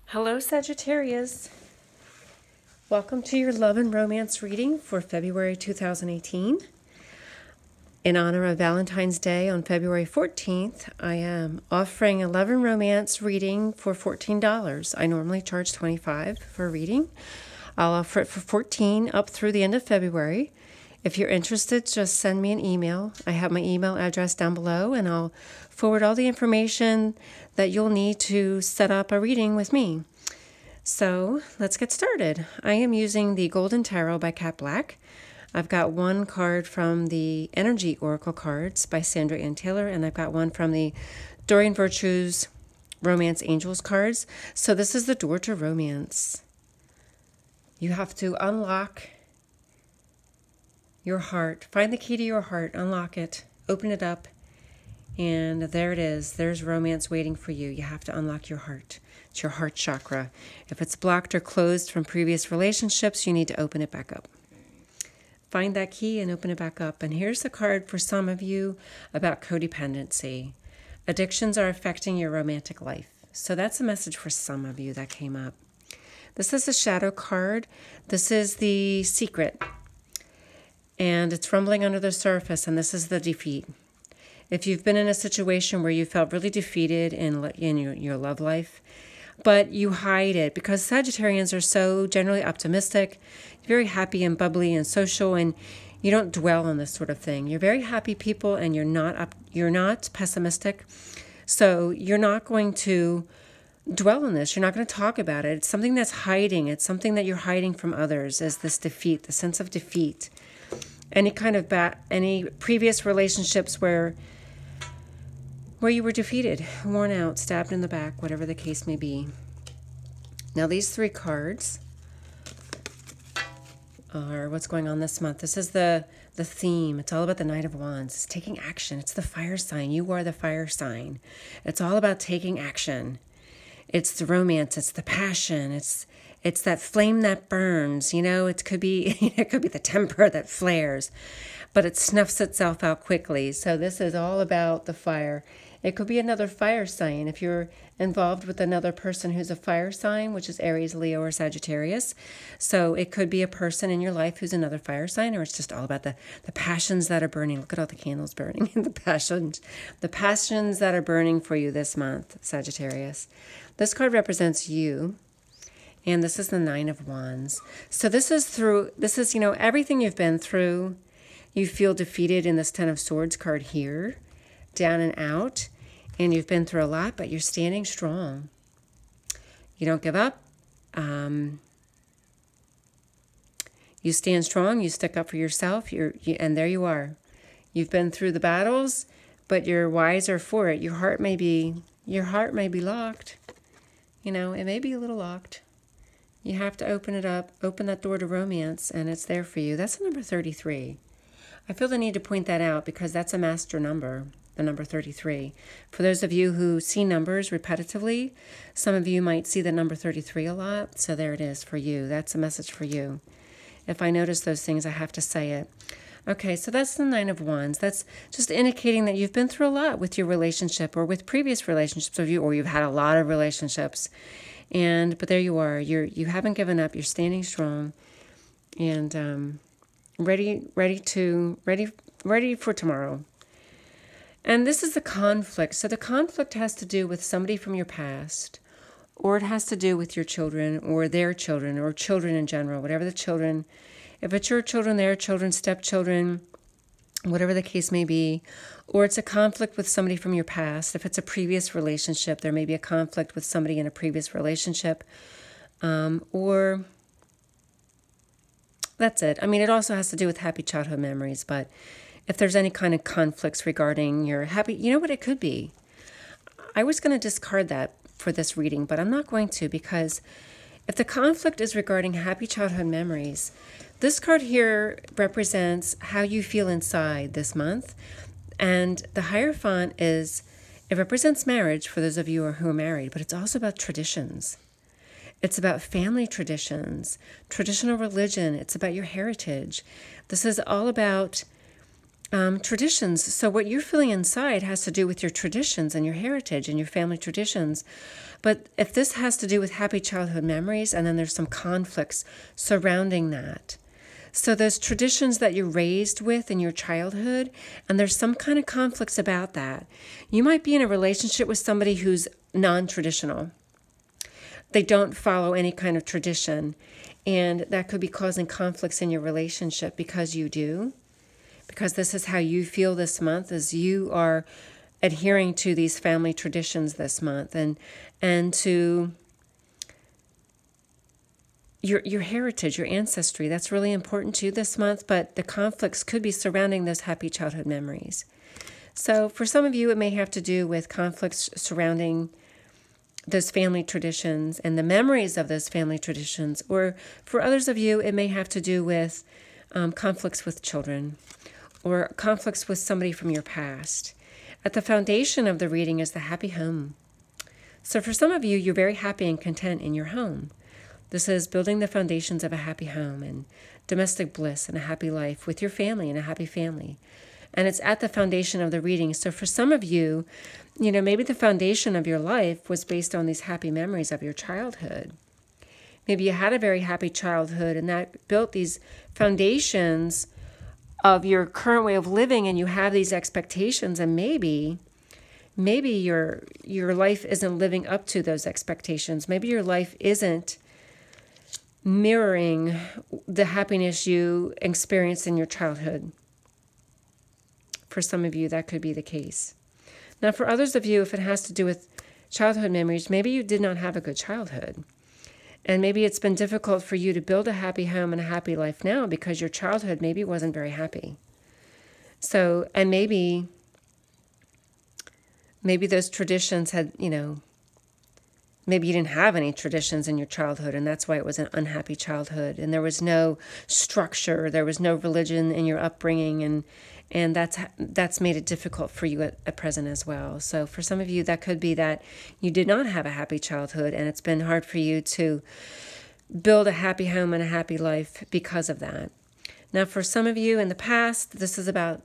Hello, Sagittarius. Welcome to your love and romance reading for February 2018. In honor of Valentine's Day on February 14th, I am offering a love and romance reading for $14. I normally charge $25 for a reading. I'll offer it for $14 up through the end of February. If you're interested, just send me an email. I have my email address down below, and I'll forward all the information that you'll need to set up a reading with me. So let's get started. I am using the Golden Tarot by Cat Black. I've got one card from the Energy Oracle cards by Sandra Ann Taylor, and I've got one from the Doreen Virtue's Romance Angels cards. So this is the door to romance. You have to unlock your heart. Find the key to your heart, unlock it, open it up, and there it is. There's romance waiting for you. You have to unlock your heart. It's your heart chakra. If it's blocked or closed from previous relationships, you need to open it back up. Find that key and open it back up. And here's the card for some of you about codependency. Addictions are affecting your romantic life. So that's a message for some of you that came up. This is a shadow card. This is the secret. And it's rumbling under the surface, and this is the defeat. If you've been in a situation where you felt really defeated in your love life, but you hide it because Sagittarians are so generally optimistic, very happy and bubbly and social, and you don't dwell on this sort of thing. You're very happy people, and you're not pessimistic, so you're not going to dwell on this. You're not going to talk about it. It's something that's hiding. It's something that you're hiding from others, is this defeat, the sense of defeat. Any kind of any previous relationships where you were defeated, worn out, stabbed in the back, whatever the case may be. Now these three cards are what's going on this month. This is the theme. It's all about the Knight of Wands. It's taking action. It's the fire sign. You are the fire sign. It's all about taking action. It's the romance. It's the passion. It's that flame that burns. You know, it could be the temper that flares, but it snuffs itself out quickly. So this is all about the fire. It could be another fire sign if you're involved with another person who's a fire sign, which is Aries, Leo, or Sagittarius. So it could be a person in your life who's another fire sign, or it's just all about the passions that are burning. Look at all the candles burning. the passions that are burning for you this month, Sagittarius. This card represents you. And this is the Nine of Wands. So this is, everything you've been through. You feel defeated in this Ten of Swords card here, down and out. And you've been through a lot, but you're standing strong. You don't give up. You stand strong. You stick up for yourself. And there you are. You've been through the battles, but you're wiser for it. Your heart may be locked. You know, it may be a little locked. You have to open it up, open that door to romance, and it's there for you. That's the number 33. I feel the need to point that out because that's a master number, the number 33. For those of you who see numbers repetitively, some of you might see the number 33 a lot, so there it is for you. That's a message for you. If I notice those things, I have to say it. Okay, so that's the Nine of Wands. That's just indicating that you've been through a lot with your relationship or with previous relationships of you, or you've had a lot of relationships. But there you are. You haven't given up. You're standing strong, and ready for tomorrow. And this is the conflict. So the conflict has to do with somebody from your past, or it has to do with your children, or their children, or children in general. Whatever the children. If it's your children, their children, stepchildren, whatever the case may be, or it's a conflict with somebody from your past. If it's a previous relationship, there may be a conflict with somebody in a previous relationship, or that's it. I mean, it also has to do with happy childhood memories, but if there's any kind of conflicts regarding your happy, you know what it could be? I was going to discard that for this reading, but I'm not going to, because if the conflict is regarding happy childhood memories, this card here represents how you feel inside this month. And the Hierophant it represents marriage for those of you who are married, but it's also about traditions. It's about family traditions, traditional religion. It's about your heritage. This is all about Traditions. So what you're feeling inside has to do with your traditions and your heritage and your family traditions. But if this has to do with happy childhood memories, and then there's some conflicts surrounding that. So those traditions that you're raised with in your childhood, and there's some kind of conflicts about that. You might be in a relationship with somebody who's non-traditional. They don't follow any kind of tradition. And that could be causing conflicts in your relationship because you do. Because this is how you feel this month, as you are adhering to these family traditions this month, and to your heritage, your ancestry. That's really important to you this month, but the conflicts could be surrounding those happy childhood memories. So for some of you, it may have to do with conflicts surrounding those family traditions and the memories of those family traditions. Or for others of you, it may have to do with conflicts with children, or conflicts with somebody from your past. At the foundation of the reading is the happy home. So for some of you, you're very happy and content in your home. This is building the foundations of a happy home and domestic bliss and a happy life with your family and a happy family. And it's at the foundation of the reading. So for some of you, maybe the foundation of your life was based on these happy memories of your childhood. Maybe you had a very happy childhood, and that built these foundations of your current way of living, and you have these expectations, and maybe your life isn't living up to those expectations. Maybe your life isn't mirroring the happiness you experienced in your childhood. For some of you, that could be the case. Now, for others of you, if it has to do with childhood memories, maybe you did not have a good childhood. And maybe it's been difficult for you to build a happy home and a happy life now because your childhood maybe wasn't very happy. So, and maybe those traditions had, maybe you didn't have any traditions in your childhood, and that's why it was an unhappy childhood. And there was no structure, there was no religion in your upbringing, and that's made it difficult for you at present as well. So for some of you, that could be that you did not have a happy childhood, and it's been hard for you to build a happy home and a happy life because of that. Now, for some of you in the past, this is about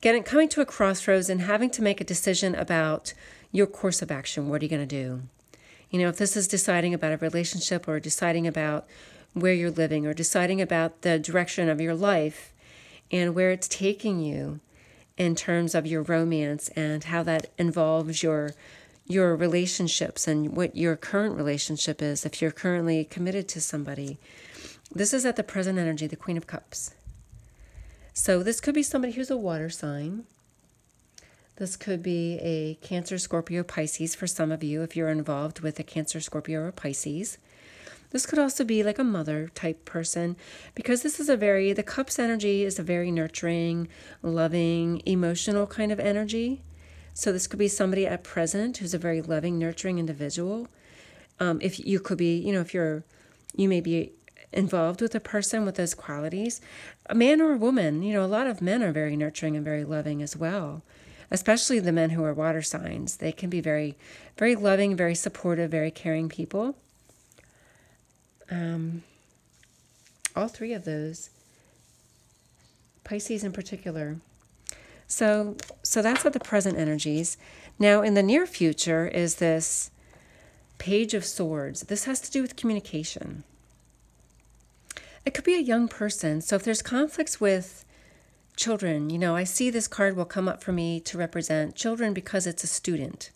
coming to a crossroads and having to make a decision about your course of action. What are you going to do? If this is deciding about a relationship, or deciding about where you're living, or deciding about the direction of your life and where it's taking you in terms of your romance and how that involves your relationships and what your current relationship is, if you're currently committed to somebody. This is at the present energy, the Queen of Cups. So this could be somebody who's a water sign. This could be a Cancer, Scorpio, Pisces for some of you, if you're involved with a Cancer, Scorpio, or Pisces. This could also be like a mother type person, because this is the Cups energy is a very nurturing, loving, emotional kind of energy. So this could be somebody at present who's a very loving, nurturing individual. If you could be, you may be involved with a person with those qualities, a man or a woman. A lot of men are very nurturing and very loving as well. Especially the men who are water signs. They can be very, very loving, very supportive, very caring people. All three of those. Pisces in particular. So that's at the present energies. Now, in the near future is this Page of Swords. This has to do with communication. It could be a young person. So if there's conflicts with children, I see this card will come up for me to represent children because it's a student.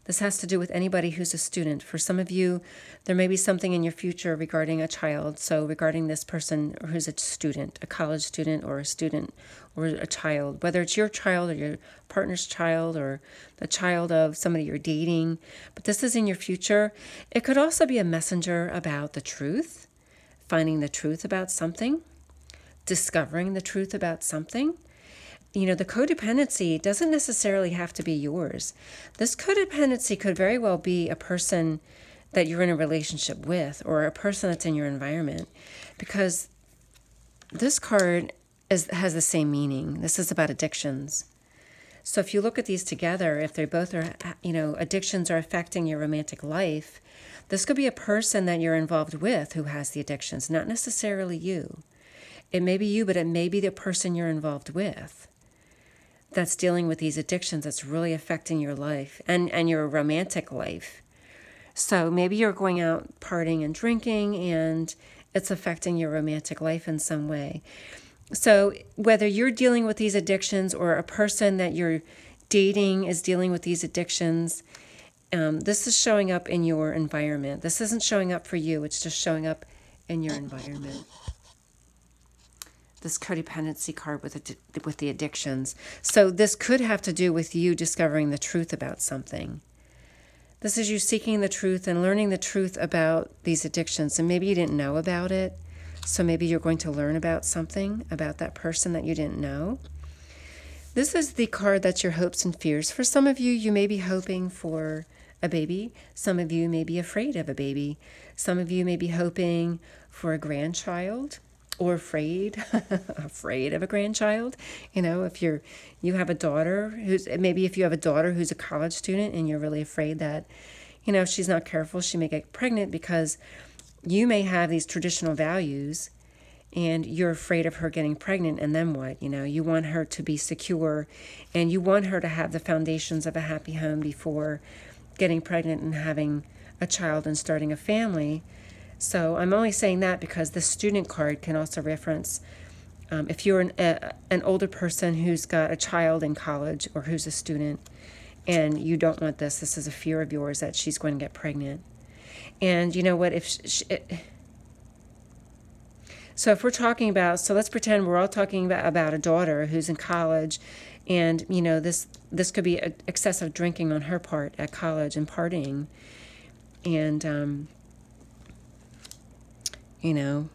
This has to do with anybody who's a student. For some of you, there may be something in your future regarding a child. So regarding this person who's a student, a college student or a child, whether it's your child or your partner's child or the child of somebody you're dating. But this is in your future. It could also be a messenger about the truth, finding the truth about something, discovering the truth about something. The codependency doesn't necessarily have to be yours. This codependency could very well be a person that you're in a relationship with, or a person that's in your environment, because this card has the same meaning. This is about addictions. So if you look at these together, if they both are, addictions are affecting your romantic life, this could be a person that you're involved with who has the addictions, not necessarily you. It may be you, but it may be the person you're involved with. that's dealing with these addictions that's really affecting your life and your romantic life. So maybe you're going out partying and drinking and it's affecting your romantic life in some way. So whether you're dealing with these addictions or a person that you're dating is dealing with these addictions, this is showing up in your environment. This isn't showing up for you. It's just showing up in your environment. This codependency card with the addictions. So this could have to do with you discovering the truth about something. This is you seeking the truth and learning the truth about these addictions. And maybe you didn't know about it. So maybe you're going to learn about something about that person that you didn't know. This is the card that's your hopes and fears. For some of you, you may be hoping for a baby. Some of you may be afraid of a baby. Some of you may be hoping for a grandchild or afraid of a grandchild. You know, if you have a daughter if you have a daughter who's a college student and you're really afraid that, you know, if she's not careful, she may get pregnant because you may have these traditional values and you're afraid of her getting pregnant, and then what? You know, you want her to be secure and you want her to have the foundations of a happy home before getting pregnant and having a child and starting a family. So I'm only saying that because the student card can also reference if you're an older person who's got a child in college or who's a student and you don't want this. This is a fear of yours that she's going to get pregnant. And you know what? So if we're talking about, so let's pretend we're all talking about a daughter who's in college, and you know this could be excessive drinking on her part at college and partying, and you know,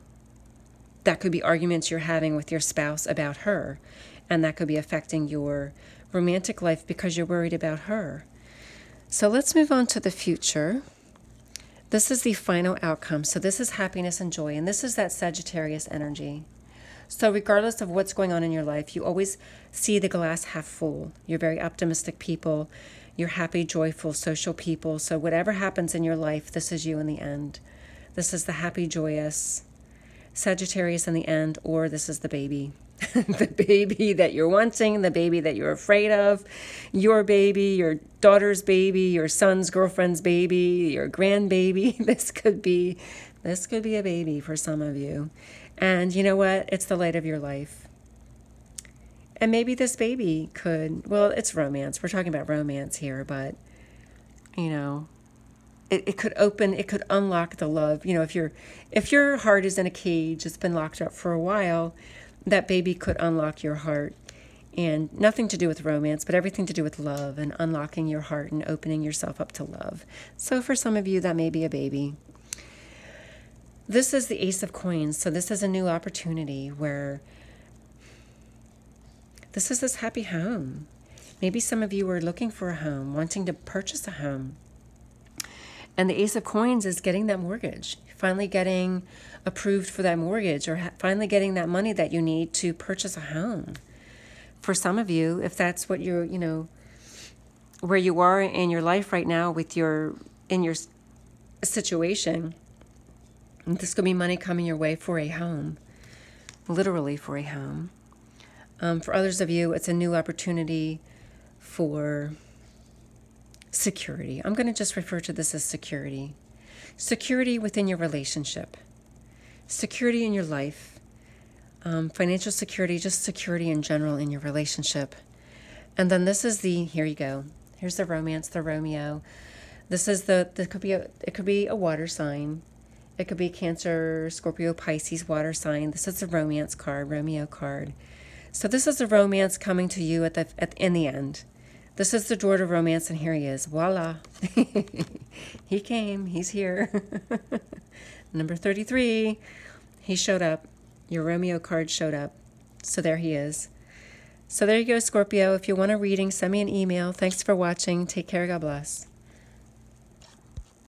that could be arguments you're having with your spouse about her, and that could be affecting your romantic life because you're worried about her. So let's move on to the future. This is the final outcome. So this is happiness and joy, and this is that Sagittarius energy. So regardless of what's going on in your life, you always see the glass half full. You're very optimistic people. You're happy, joyful, social people. So whatever happens in your life, this is you in the end. This is the happy, joyous Sagittarius in the end, or this is the baby. The baby that you're wanting, the baby that you're afraid of, your baby, your daughter's baby, your son's girlfriend's baby, your grandbaby. This could be a baby for some of you. And you know what? It's the light of your life. And maybe this baby could, well, it's romance. We're talking about romance here, but you know, it could unlock the love. You know, if your heart is in a cage, it's been locked up for a while, that baby could unlock your heart. And nothing to do with romance, but everything to do with love and unlocking your heart and opening yourself up to love. So for some of you, that may be a baby. This is the Ace of Coins. So this is a new opportunity where this is this happy home. Maybe some of you are looking for a home, wanting to purchase a home. And the Ace of Coins is getting that mortgage, finally getting approved for that mortgage, or finally getting that money that you need to purchase a home. For some of you, if that's what you're, you know, where you are in your life right now with in your situation, this could be money coming your way for a home, literally for a home. For others of you, it's a new opportunity for security. I'm going to just refer to this as security. Security within your relationship. Security in your life. Financial security, just security in general in your relationship. And then this is here you go. Here's the romance, the Romeo. This is it could be a water sign. It could be Cancer, Scorpio, Pisces, water sign. This is the romance card, Romeo card. So this is the romance coming to you in the end. This is the door to romance, and here he is. Voila. He came. He's here. Number 33. He showed up. Your Romeo card showed up. So there he is. So there you go, Scorpio. If you want a reading, send me an email. Thanks for watching. Take care. God bless.